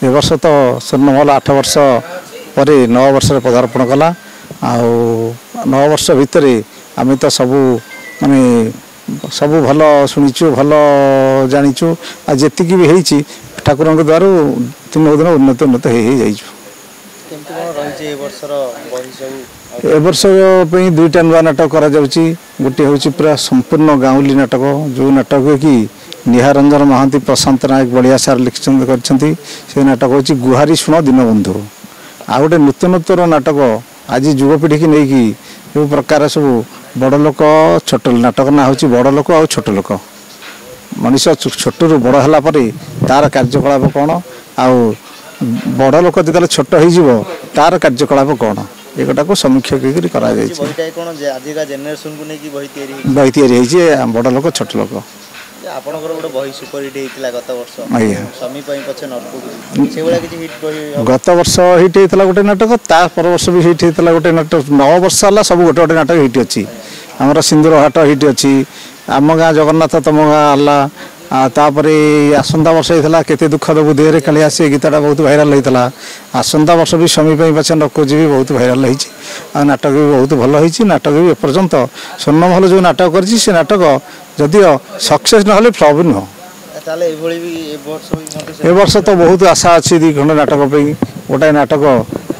ए वर्ष तो स्वर्णमहल 8 वर्ष पर 9 वर्ष पदार्पण कला आ 9 वर्ष भितर आम तो सबू माने सबू भल शुणीचु भल जाचु आतीक भी होती ठाकुर द्वार दिन दिन उन्नत उन्नत ए वर्ष दुईटा नुआ नाटक करा गोटे हूँ पूरा संपूर्ण गाँवली नाटक जो नाटक कि निहारंजन महांती प्रशांत नायक बलिया सार लिखित से नाटक हूँ गुहारी शुण दीनबंधु आ गए नूतनोत्तर नाटक आज युवपीढ़ी की नहीं जो प्रकार सब बड़ लोक छोट नाटक ना हूँ बड़ लोक आ छोट लोक मनीष छोट रू बड़ है तार कार्यकलाप कौन आ बड़ लोक जो छोट हो तार कार्यकलाप कौन एगोटा को समीक्षा बही या बड़ लोक छोट लोक गत वर्ष हिट होता गोटे नाटक ता पर वर्ष भी हिट होता गोटे नाटक 9 वर्ष है सब गोटे गोटे नाटक हिट अच्छी आमर सिंदूर हाट हिट अच्छी आम गाँ जगन्नाथ तुम गाँ तापर आसंता वर्ष होता केते दुखद बुद्धि कालिया से गीतटा बहुत भाइराल होता आसंता वर्ष भी स्वामी पछे नकोजी भी बहुत भाइराल हो नाटक भी बहुत भल होती नाटक भी एपर्यंत स्वर्णमहल जो नाटक कर नाटक जदिओ सक्सेस ना फ्लॉप नुह ए वर्ष तो बहुत आशा अच्छी 2 खंड नाटक गोटाए नाटक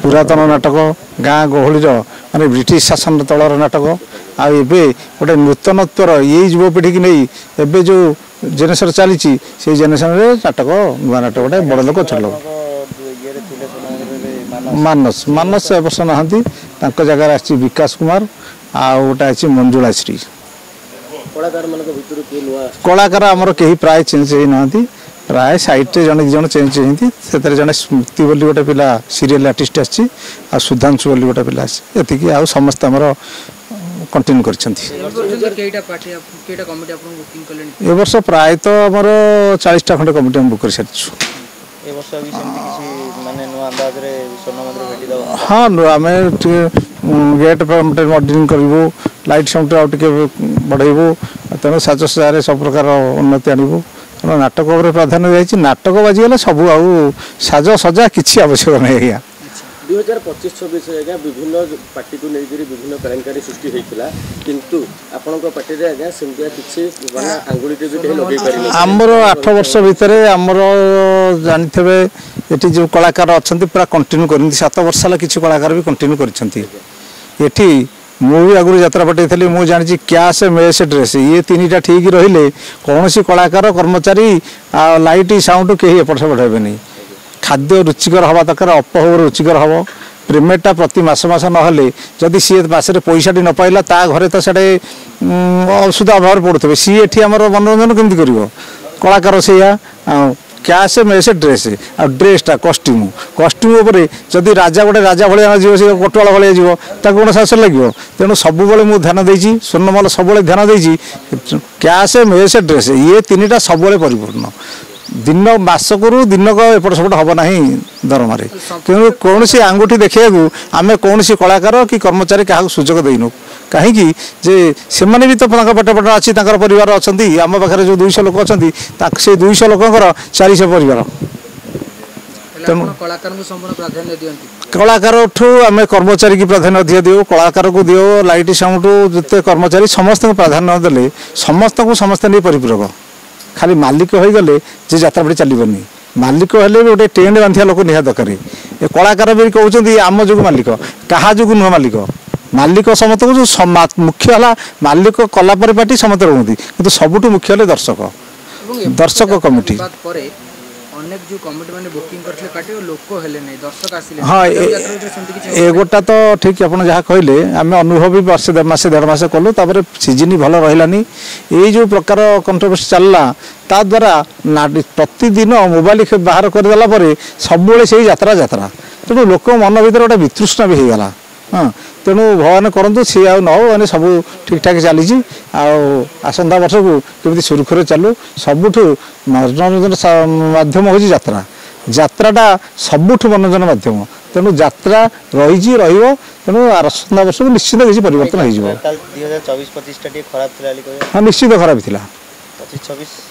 पुरातन नाटक गाँ गहली माने ब्रिटिश शासन तलर नाटक आ गोटे नूतनत्वर ये युवपीढ़ी की नहीं एवं जो जेनेरेशन चली से जेनेरेशन नाटक नुआ नाटक गोटे बड़ लोक छोट लोक मानस मानस ए वर्ष ना जगार आ विकास कुमार आ गोटे अच्छी मंजुला श्री कलाकार आमर कहीं प्राय चेंज होना प्राय साइड जन जन चेंज होती से जन स्मृति बोली गोटे पिला सीरियल आर्टिस्ट आसी सुधांशु बोली गोटे पिला आती आ समस्त आमर कंटिन्यू कर वर्ष प्राय तो आमर 40टा खंडे कमिटी बुक कर सारी हाँ आम गेट मॉडलिंग करूँ लाइट साउंड आउटे बढ़ेबू तेणु साजसज्जा सब प्रकार उन्नति आणबू तेणु नाटक प्राधान्य दी नाटक बाजिगले सब आउ साजसज्जा किसी आवश्यक नहीं आज्ञा 2025-26 आज्ञा विभिन्न पार्टी को लेकर विभिन्न कलाकारी सृष्टि होता किंतु आपण पार्टी रे आज्ञा सेमतिया किछि माने आंगुली टिभी लगे पारि हमर 8 वर्ष भितर हमर जानिथबे एठी जो कलाकार अछंती पूरा कंटिन्यू करनी 7 वर्ष ला किछि कलाकार भी कंटिन्यू करछंती एठी मु भी आगुरी यात्रा पठेली मुझे जानी कैश मेस ड्रेस ये 3टा ठीक रहिले कौन सी कलाकार कर्मचारी लाइट साउंड कहीं एपट सेपट हे नहीं खाद्य रुचिकर हवा दरकार अपह रुचिकर हम पेमेंटा प्रति मास ना जदि सी मसरे पैसाटी न पाइला ता घरे तो साढ़े असुविधा अभाव पड़ुवे सी एटी आम मनोरंजन केमती कर कलाकार से कैश मेस ड्रेस आ ड्रेसटा कस्ट्यूम जदि राजा गोटे राजा भाया जीव से कोटवाला भाया जीव ताको कौन साहस लगे तेणु सब मुझे ध्यान देती स्वर्णमहल सब ध्यान देती कैश मेस ड्रेस ये 3टा सब परिपूर्ण दिन मासक दिनक एपट सेपट हम ना दरमार तेणु कौन सी आंगुठी देखा आम कौन सी कलाकार कि कर्मचारी क्या सुजोग देनु कहीं से भी तो पेट पेट अच्छी परिवार अच्छा आम पाखे जो 200 लोक अच्छा से 200 लोकर 400 परिवार तेणु कलाकार आम कर्मचारी की प्राधान्य अधिक दिव कलाकार को दिव लाइट साउंड जिते कर्मचारी समस्त प्राधान्य देले समस्त को समस्त नहीं परिपूरक खाली मालिक हो गले जे यात्रा बाड़ी चलनी मालिक हेले भी गोटे टेंट बांधिया लोक निहा दरकार ये कलाकार भी कहते आम जो मालिक क्या जो नुह मालिक मालिक समस्त को मुख्य है मालिक कलापर पार्टी समस्त रुहति कि सबुठ मुख्य है दर्शक कमिटी अनेक जो कमिटी माने बुकिंग करथले पार्टी लोक हेले नै दर्शक आसिले हां एगोटा तो ठीक अपन जहाँ कहले आम अनुभवी वर्ष 1.5 मास कलु तापर सीजन भल रहिलानी ये जो प्रकार कंट्रोवर्सी चलला ता द्वारा प्रतिदिन मोबाइल बाहर करदेला सब से यात्रा यात्रा तेणु लोक मन भर गोटे वितृष्णा भी होगला हाँ तेणु भगवान करूँ सी आने सब ठीक ठाक चली आसंता वर्ष को केमी सुरखुरे चलू सबुठ मनोरंजन माध्यम हूँ यात्रा यात्राटा सबुठ मनोरंजन माध्यम तेणु यात्रा रही तेणु आसंता वर्ष को निश्चित किसी परिवर्तन हो खराब हाँ निश्चित खराब था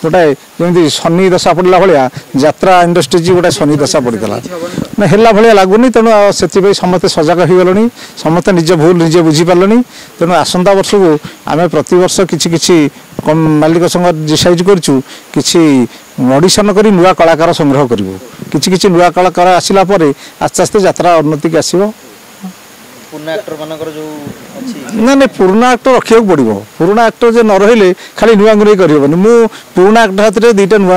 गोटे जमी शनि दशा पड़ा भाया यात्रा इंडस्ट्री गोटे शनि दशा पड़ा ना है भाया लगुनि तेणु से समस्ते सजग हो गले समस्ते निज भूल निजे बुझीपारे तेणु आसंता वर्ष को आम प्रति वर्ष कि मालिक संघ डिसाइड करूँ ऑडिशन कर नुआ कलाकार संग्रह करूँ कि नुआ कलाकार आसला आस्ते आस्ते यात्रा उन्नति की आसो ना ना पुराना एक्टर रखा पड़ो पुराना एक्टर जो न रही खाली नुआ नहीं करहबनी मु पुराना एक्टर हाथ में दुईटा नुआ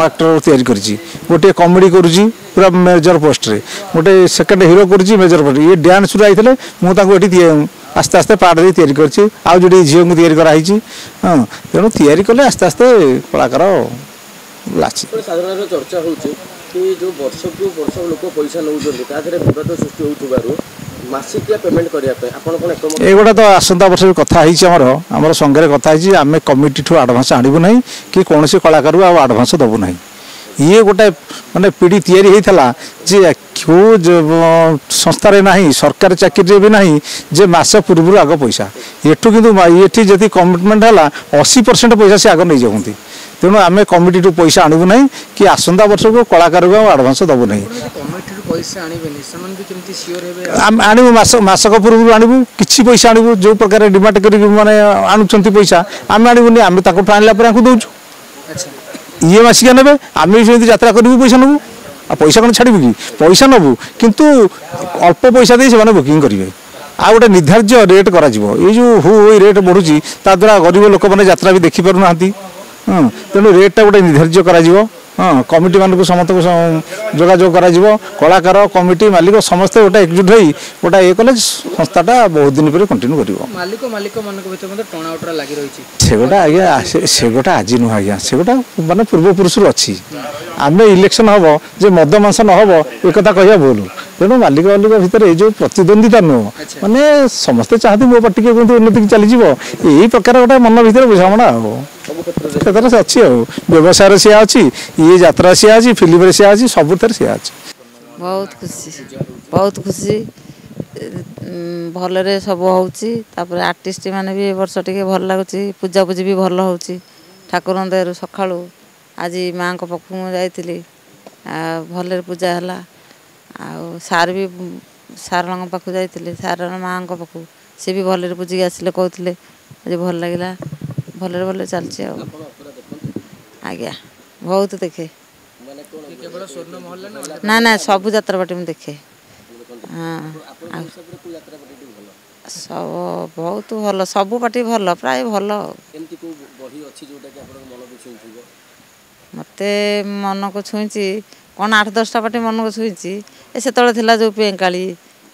एक्टर तैयारी करी गोटे कमेडी करुँची पूरा मेजर पोस्ट रे गोटे सेकेंड हिरो करुँची मेजर पोस्ट ये डांस रू आते मुझे आस्ते आस्ते पार्ट दे तैयारी करछि आउ जोटी झील को तैयारी कराई हाँ तेणु तैयारी कले आस्ते आस्ते कलाकार लाची साधारण चर्चा होची कि जो वर्ष को वर्ष लोक पैसा नौजन ताधरे विवाद सृष्टि होतबारु मासिकिया पेमेंट करिया पे आपण कोन एकमत एगोटा तो आसंता वर्ष कथा हिची हमर संगे कथा हिची आमे कमिटी ठू एडवांस आनिबु नै कि कोनोसी कलाकार आ एडवांस दबु नै ये गोटे माने पीढ़ी तैयारी होता जे क्यों संस्था नहीं सरकारी चाकरी भी नहीं जे मास पूर्व आग पैसा एठू किंतु ये जदि कमिटमेंट है 80% पैसा से आग नहीं जाती तेणु आम कमिटी पैसा आणबू ना कि आसंता वर्ष को कलाकार को एडवांस दबू ना आणबू मसक पूर्व आणबू कि पैसा आणबू जो प्रकार डिमांड कर माने आणुंट पैसा आम आणबूनी आम आणला दौचु ये मसिका ने आम भी यात्रा करूँ पैसा नबू आ पैसा कौन छाड़ू कि पैसा नबू किंतु अल्प पैसा दे से बुकिंग करेंगे आ गोटे निर्धार्य रेट करा ये जो हु रेट बढ़ुची ता द्वारा गरीब लोक मैंने यात्रा भी देखी पार ना तेणु रेटा गोटे निर्धार्य करा हाँ कमिटी मानक समस्त जोगाजोग करा कलाकार कमिटी मालिक समस्ते गोटे एकजुट हो गोटे ये कले संस्थाटा बहुत दिन पर कंटिन्यू करगोटा आज्ञा सेगोटा आज नुह आज्ञा सेगोटा मानने पूर्वपुरुष अच्छी आम इलेक्शन हम जे मद मांस न हम एक कह भूल तेणु मालिक मालिक भितर ये जो प्रतिद्वंदिता नुह माने समस्ते चाहती मो पार्टी के उन्नति चली यही प्रकार गोटे मन भर बुझाणा क्षेत्र से अच्छी व्यवसाय सी अच्छी ये यात्रा सी अच्छी फिल्म सी अच्छी सब सी अच्छी बहुत खुशी भलरे सब होपर आर्टिस्ट मैंने भी वर्ष टे भल लगुच पूजा पूजी भी भल हो ठाकुर दयारू सका आज माँ को पाखु जाइली भलरे पूजा है सार भी सारण पाखु जाइए सारण माँ पाखु सी भी भलरे पूजिक आसिले कहते आज भल लगे भलरे भल चलती आज्ञा बहुत देखे ना ना सब यात्रा पार्टी में देखे हाँ सब बहुत भल सब पार्टी भल प्राय भल मत मन को छुई कौन 8-10टा पार्टी मन को छुई से जो पेंकाली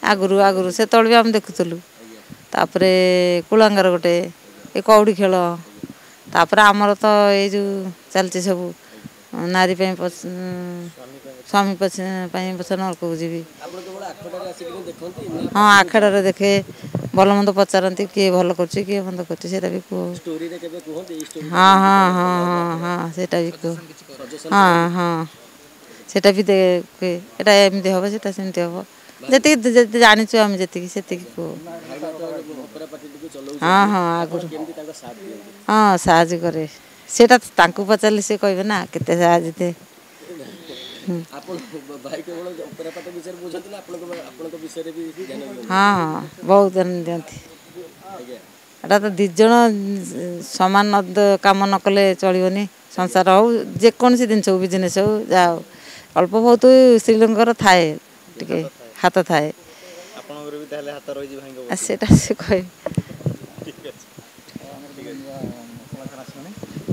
आगुरी आगुरी से भी आम देखुलु तापरे कुलांगार गोटे ये कौड़ी खेल तापर आमर तो ये जो चलती सब नारी स्वामी पछ नलक जी हाँ आखड़े देखे भल मंद पचारती किए भल कर मंद कर हाँ हाँ हाँ हाँ हाँ सेटा भी कह हाँ हाँ सेटा भी देखे एटा एमती हम सेटा सेमती हम जी जाचु आम जी से हाँ हाँ आगुरी हाँ साहय करे सेटा पचारे से कहे ना केते साहय दे हाँ हाँ बहुत ध्यान दिखती एटा तो दिज सामान काम न कले चलनी संसार हो जेकोसी जिनस हो बिजनेस हो जा अल्प बहुत स्त्रीलोकर थाए टे हाथ थाए से कहे